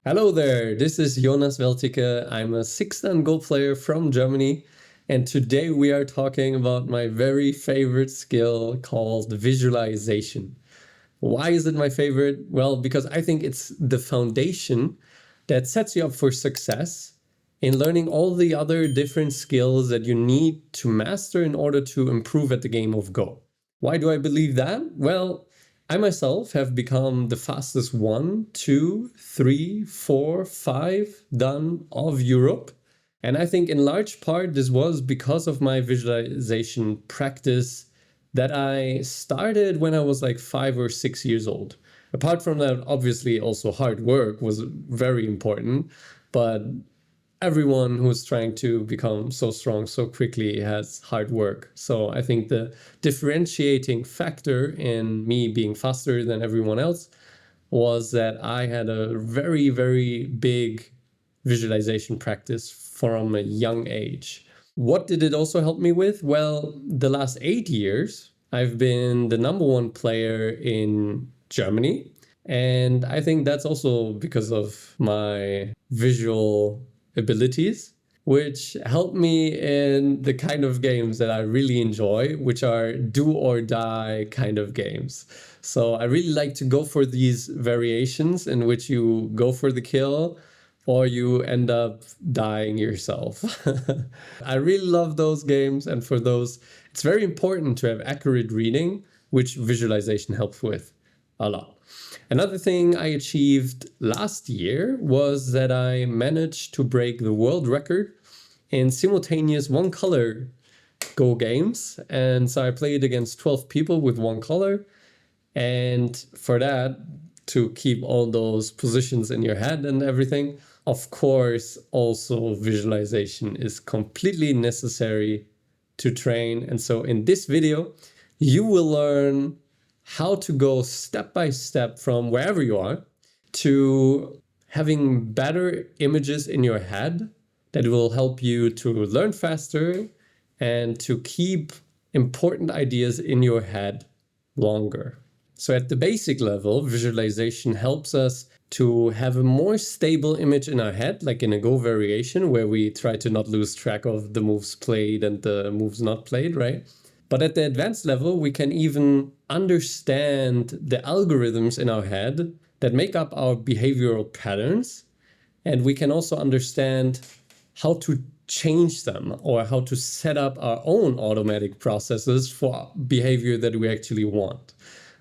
Hello there, this is Jonas Welticke. I'm a 6-dan Go player from Germany, and today we are talking about my very favorite skill called visualization. Why is it my favorite? Well, because I think it's the foundation that sets you up for success in learning all the other different skills that you need to master in order to improve at the game of Go. Why do I believe that? Well, I myself have become the fastest 1, 2, 3, 4, 5 dan of Europe. And I think in large part this was because of my visualization practice that I started when I was like 5 or 6 years old. Apart from that, obviously also hard work was very important, but everyone who's trying to become so strong so quickly has hard work. So I think the differentiating factor in me being faster than everyone else was that I had a very, very big visualization practice from a young age. What did it also help me with? Well, the last 8 years, I've been the #1 player in Germany. And I think that's also because of my visual abilities, which help me in the kind of games that I really enjoy, which are do or die kind of games. So I really like to go for these variations in which you go for the kill or you end up dying yourself. I really love those games, and for those, it's very important to have accurate reading, which visualization helps with a lot. Another thing I achieved last year was that I managed to break the world record in simultaneous one color Go games. And so I played against 12 people with one color. And for that, to keep all those positions in your head and everything, of course, also visualization is completely necessary to train. And so in this video, you will learn how to go step by step from wherever you are to having better images in your head that will help you to learn faster and to keep important ideas in your head longer. So at the basic level, visualization helps us to have a more stable image in our head, like in a Go variation, where we try to not lose track of the moves played and the moves not played, right? But at the advanced level, we can even understand the algorithms in our head that make up our behavioral patterns. And we can also understand how to change them or how to set up our own automatic processes for behavior that we actually want.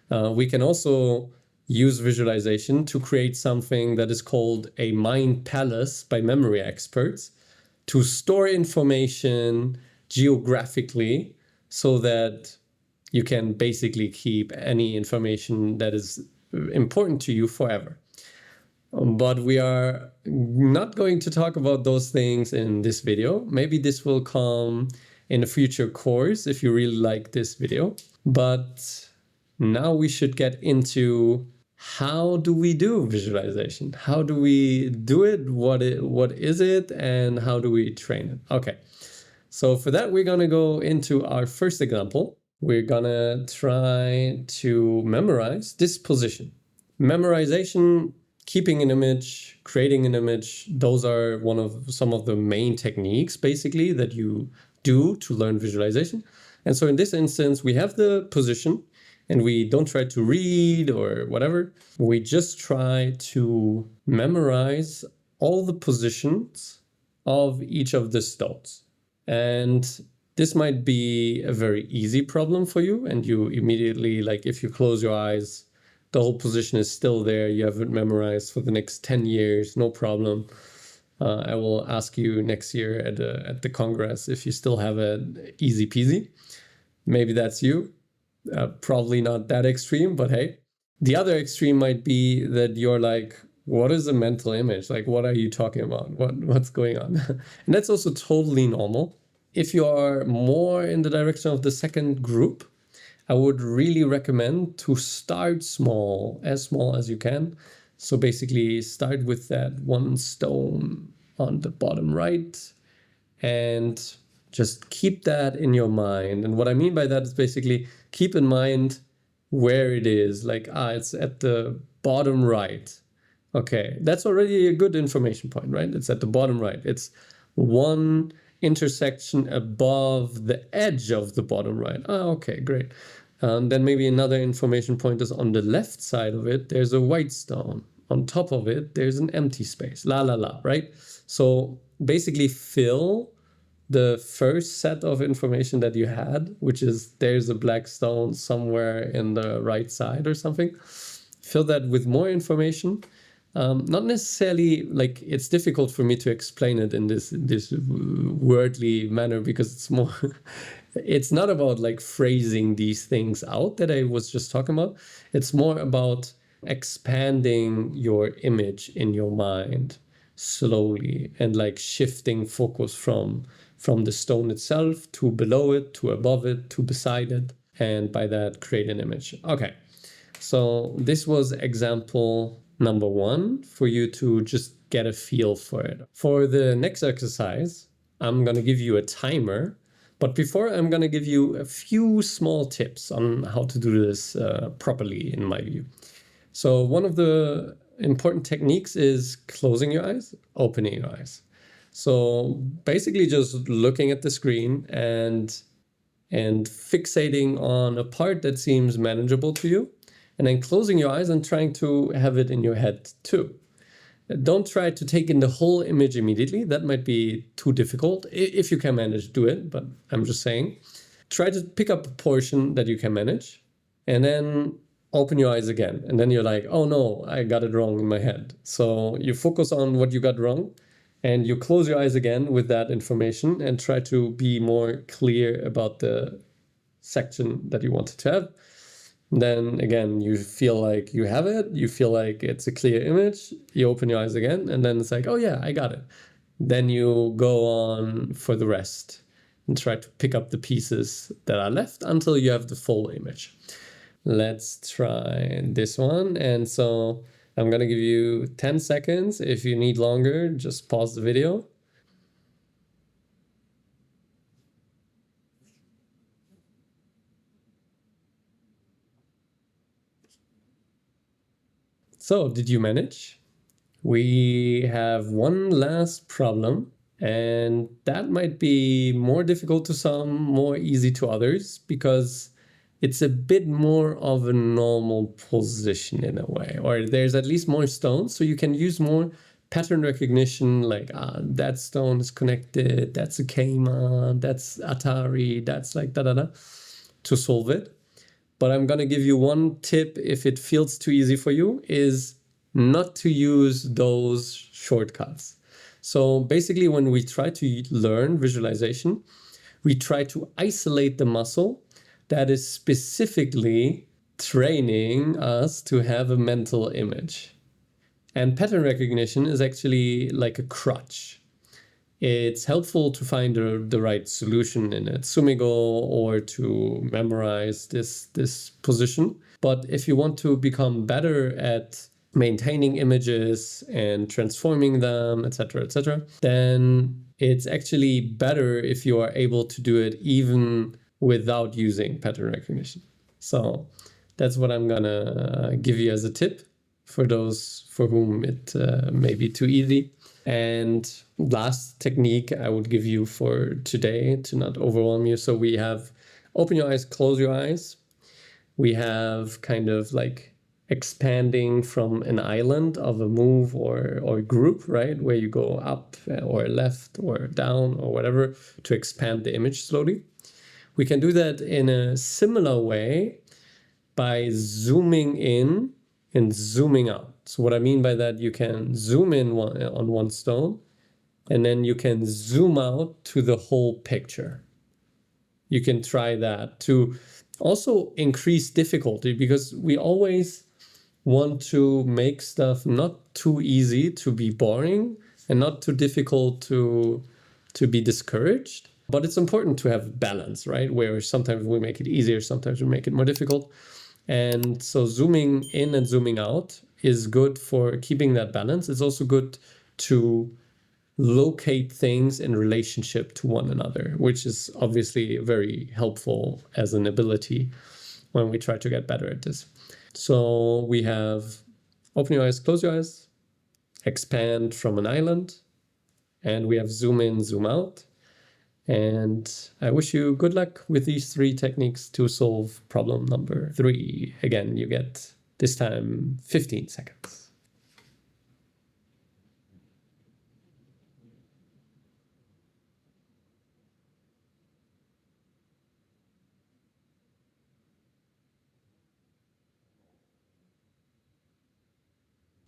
We can also use visualization to create something that is called a mind palace by memory experts to store information geographically so that you can basically keep any information that is important to you forever. But we are not going to talk about those things in this video. Maybe this will come in a future course if you really like this video. But now we should get into how do we do visualization? How do we do it? What is it? And how do we train it? Okay. So for that, we're going to go into our first example. We're going to try to memorize this position. Memorization, keeping an image, creating an image, those are some of the main techniques basically that you do to learn visualization. And so in this instance, we have the position and we don't try to read or whatever. We just try to memorize all the positions of each of the stones. And this might be a very easy problem for you. And you immediately, like if you close your eyes, the whole position is still there. You have it memorized for the next 10 years, no problem. I will ask you next year at the Congress if you still have it easy peasy. Maybe that's you. Probably not that extreme, but hey. The other extreme might be that you're like, what is a mental image? Like, what are you talking about? What's going on? And that's also totally normal. If you are more in the direction of the second group, I would really recommend to start small as you can. So basically start with that one stone on the bottom right and just keep that in your mind. And what I mean by that is basically keep in mind where it is. Like, it's at the bottom right. Okay, that's already a good information point, right? It's at the bottom right. It's one intersection above the edge of the bottom right. Oh, okay, great. Then maybe another information point is on the left side of it, there's a white stone. On top of it, there's an empty space. La la la, right? So basically fill the first set of information that you had, which is there's a black stone somewhere in the right side or something. Fill that with more information. Not necessarily like it's difficult for me to explain it in this wordly manner because it's more it's not about like phrasing these things out that I was just talking about. It's more about expanding your image in your mind slowly and like shifting focus from the stone itself to below it, to above it, to beside it, and by that create an image. Okay, so this was example number 1 for you to just get a feel for it. For the next exercise, I'm going to give you a timer, but before I'm going to give you a few small tips on how to do this properly in my view. So one of the important techniques is closing your eyes, opening your eyes. So basically just looking at the screen and fixating on a part that seems manageable to you, and then closing your eyes and trying to have it in your head too. Don't try to take in the whole image immediately. That might be too difficult. If you can manage, do it, but I'm just saying. Try to pick up a portion that you can manage and then open your eyes again. And then you're like, oh no, I got it wrong in my head. So you focus on what you got wrong and you close your eyes again with that information and try to be more clear about the section that you wanted to have. Then again, you feel like you have it, you feel like it's a clear image, you open your eyes again, and then it's like, oh yeah, I got it. Then you go on for the rest and try to pick up the pieces that are left until you have the full image. Let's try this one. And so I'm gonna give you 10 seconds. If you need longer, just pause the video. So did you manage? We have one last problem, and that might be more difficult to some, more easy to others, because it's a bit more of a normal position in a way, or there's at least more stones, so you can use more pattern recognition, like that stone is connected, that's a Keima, that's Atari, that's like da-da-da, to solve it. But I'm gonna give you one tip if it feels too easy for you, is not to use those shortcuts. So basically when we try to learn visualization, we try to isolate the muscle that is specifically training us to have a mental image. And pattern recognition is actually like a crutch. It's helpful to find the right solution in a Tsumigo or to memorize this position. But if you want to become better at maintaining images and transforming them, etc., then it's actually better if you are able to do it even without using pattern recognition. So that's what I'm gonna give you as a tip for those for whom it may be too easy. And last technique I would give you for today to not overwhelm you. So we have open your eyes, close your eyes. We have kind of like expanding from an island of a move or group, right? Where you go up or left or down or whatever to expand the image slowly. We can do that in a similar way by zooming in and zooming out. So what I mean by that, you can zoom in on one stone and then you can zoom out to the whole picture. You can try that to also increase difficulty, because we always want to make stuff not too easy to be boring and not too difficult to be discouraged. But it's important to have balance, right? Where sometimes we make it easier, sometimes we make it more difficult. And so zooming in and zooming out is good for keeping that balance. It's also good to locate things in relationship to one another, which is obviously very helpful as an ability when we try to get better at this. So we have open your eyes, close your eyes, expand from an island, and we have zoom in, zoom out. And I wish you good luck with these 3 techniques to solve problem number 3. Again, you get this time 15 seconds.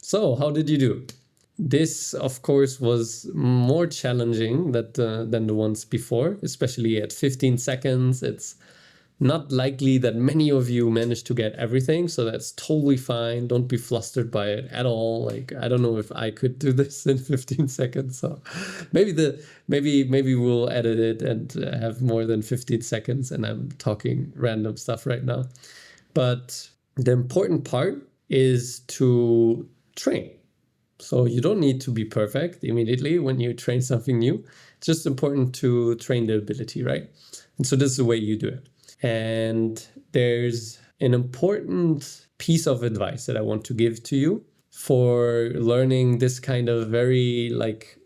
So how did you do? This, of course, was more challenging than the ones before, especially at 15 seconds. It's not likely that many of you managed to get everything, so that's totally fine. Don't be flustered by it at all. Like, I don't know if I could do this in 15 seconds. So maybe we'll edit it and have more than 15 seconds, and I'm talking random stuff right now. But the important part is to train. So you don't need to be perfect immediately when you train something new. It's just important to train the ability, right? And so this is the way you do it. And there's an important piece of advice that I want to give to you for learning this kind of very like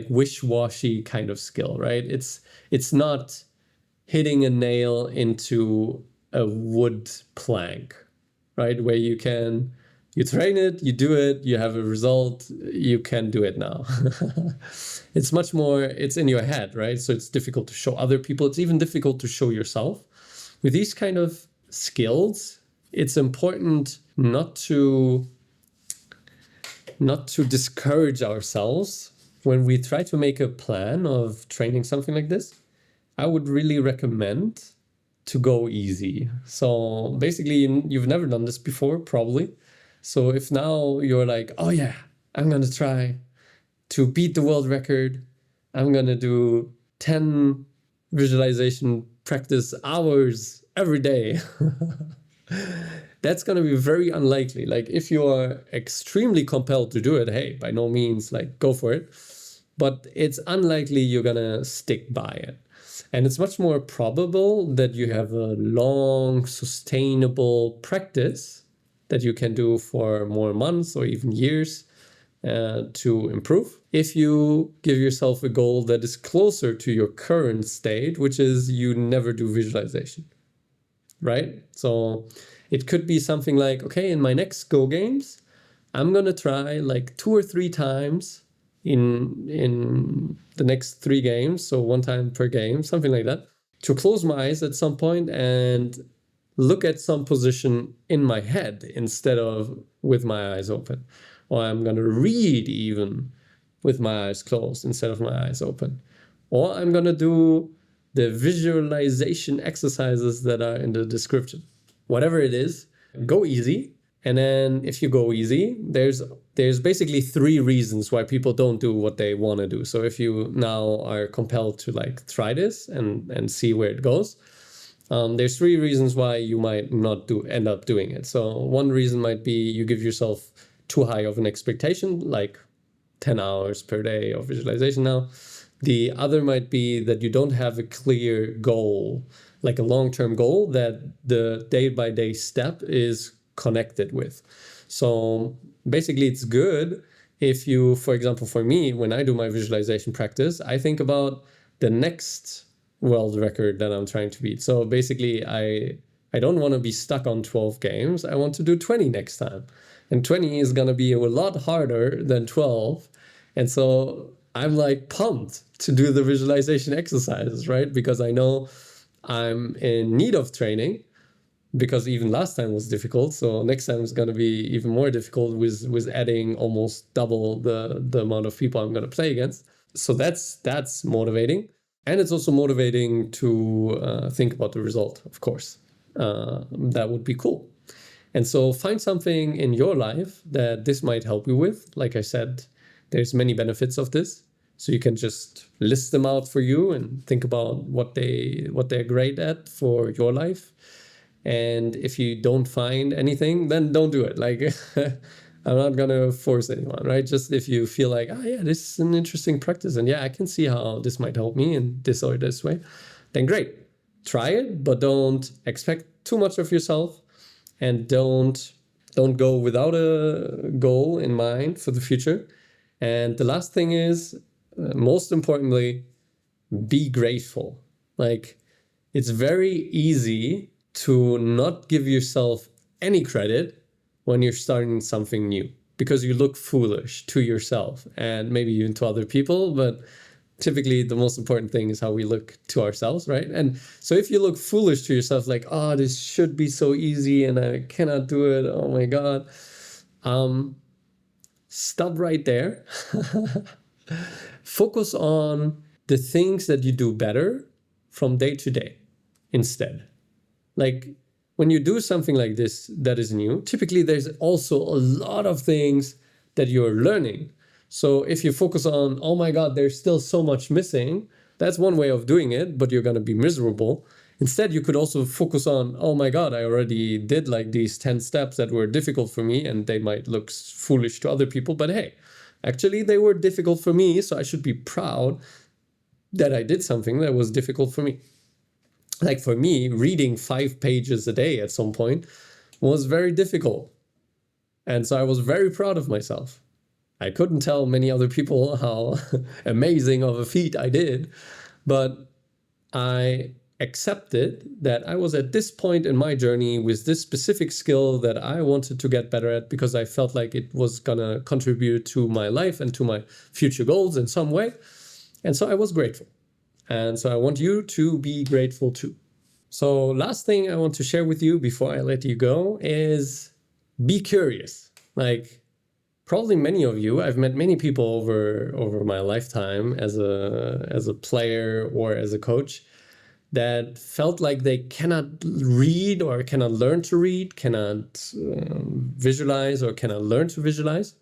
wish-washy kind of skill, right? It's not hitting a nail into a wood plank, right? Where you train it, you do it, you have a result, you can do it now. It's much more, it's in your head, right? So it's difficult to show other people. It's even difficult to show yourself. With these kind of skills, it's important not to discourage ourselves when we try to make a plan of training something like this. I would really recommend to go easy. So basically, you've never done this before, probably. So if now you're like, oh yeah, I'm going to try to beat the world record. I'm going to do 10 visualization practice hours every day. That's going to be very unlikely. Like if you are extremely compelled to do it, hey, by no means, like go for it. But it's unlikely you're going to stick by it. And it's much more probable that you have a long, sustainable practice that you can do for more months or even years to improve. If you give yourself a goal that is closer to your current state, which is you never do visualization, right? So it could be something like, okay, in my next Go games, I'm going to try like 2 or 3 times in the next 3 games, so 1 time per game, something like that, to close my eyes at some point and look at some position in my head instead of with my eyes open. Or I'm going to read even with my eyes closed instead of my eyes open. Or I'm going to do the visualization exercises that are in the description. Whatever it is, go easy. And then if you go easy, there's basically 3 reasons why people don't do what they want to do. So if you now are compelled to like try this and see where it goes, there's 3 reasons why you might not end up doing it. So one reason might be you give yourself too high of an expectation, like 10 hours per day of visualization now. The other might be that you don't have a clear goal, like a long-term goal that the day-by-day step is connected with. So basically it's good if you, for example, for me, when I do my visualization practice, I think about the next world record that I'm trying to beat. So basically I don't want to be stuck on 12 games. I want to do 20 next time. And 20 is going to be a lot harder than 12. And so I'm like pumped to do the visualization exercises, right? Because I know I'm in need of training, because even last time was difficult. So next time is going to be even more difficult with adding almost double the amount of people I'm going to play against. So that's motivating. And it's also motivating to think about the result, of course. That would be cool. And so find something in your life that this might help you with. Like I said, there's many benefits of this. So you can just list them out for you and think about what they're great at for your life. And if you don't find anything, then don't do it. Like I'm not going to force anyone, right? Just if you feel like, oh yeah, this is an interesting practice and yeah, I can see how this might help me in this or this way, then great. Try it, but don't expect too much of yourself and don't Don't go without a goal in mind for the future. And the last thing is, most importantly, be grateful. Like, it's very easy to not give yourself any credit when you're starting something new, because you look foolish to yourself and maybe even to other people. But typically the most important thing is how we look to ourselves, right? And so if you look foolish to yourself, like, oh, this should be so easy and I cannot do it, oh my God, stop right there. Focus on the things that you do better from day to day instead. Like, when you do something like this that is new, typically there's also a lot of things that you're learning. So if you focus on, oh my God, there's still so much missing, that's one way of doing it, but you're going to be miserable. Instead, you could also focus on, oh my God, I already did like these 10 steps that were difficult for me, and they might look foolish to other people, but hey, actually they were difficult for me, so I should be proud that I did something that was difficult for me. Like for me, reading 5 pages a day at some point was very difficult. And so I was very proud of myself. I couldn't tell many other people how amazing of a feat I did, but I accepted that I was at this point in my journey with this specific skill that I wanted to get better at, because I felt like it was gonna contribute to my life and to my future goals in some way. And so I was grateful. And so I want you to be grateful too. So last thing I want to share with you before I let you go is be curious. Like, probably many of you, I've met many people over my lifetime as a player or as a coach that felt like they cannot read or cannot learn to read, cannot visualize or cannot learn to visualize.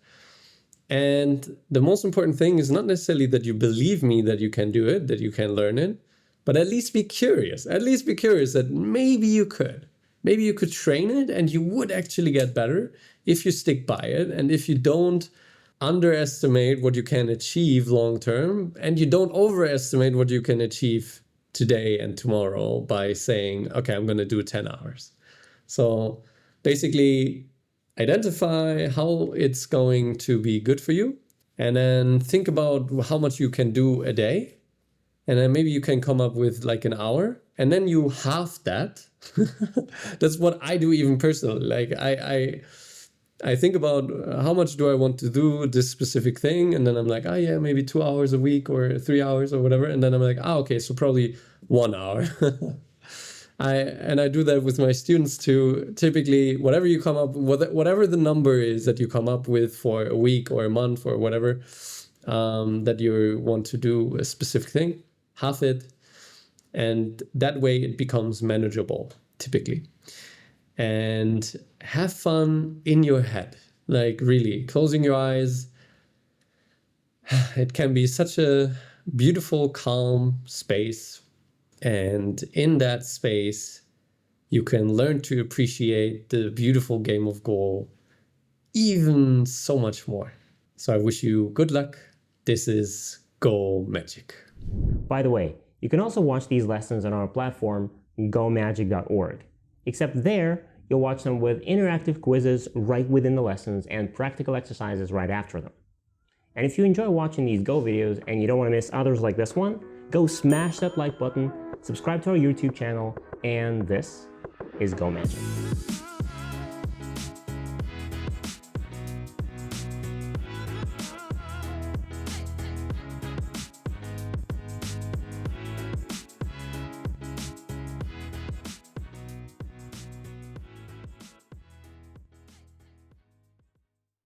And the most important thing is not necessarily that you believe me that you can do it, that you can learn it, but at least be curious. At least be curious that maybe you could. Maybe you could train it and you would actually get better if you stick by it, and if you don't underestimate what you can achieve long term, and you don't overestimate what you can achieve today and tomorrow by saying, okay, I'm going to do 10 hours. So basically, identify how it's going to be good for you, and then think about how much you can do a day. And then maybe you can come up with like an hour, and then you halve that. That's what I do even personally. Like I think about how much do I want to do this specific thing, and then I'm like, oh yeah, maybe 2 hours a week or 3 hours or whatever. And then I'm like, okay, so probably 1 hour. I do that with my students too. Typically, whatever you come up, whatever the number is that you come up with for a week or a month or whatever, that you want to do a specific thing, half it, and that way it becomes manageable typically. And have fun in your head, like really closing your eyes. It can be such a beautiful, calm space. And in that space, you can learn to appreciate the beautiful game of Go even so much more. So I wish you good luck. This is Go Magic. By the way, you can also watch these lessons on our platform, gomagic.org. Except there, you'll watch them with interactive quizzes right within the lessons and practical exercises right after them. And if you enjoy watching these Go videos and you don't want to miss others like this one, go smash that like button, subscribe to our YouTube channel, and this is Go Magic.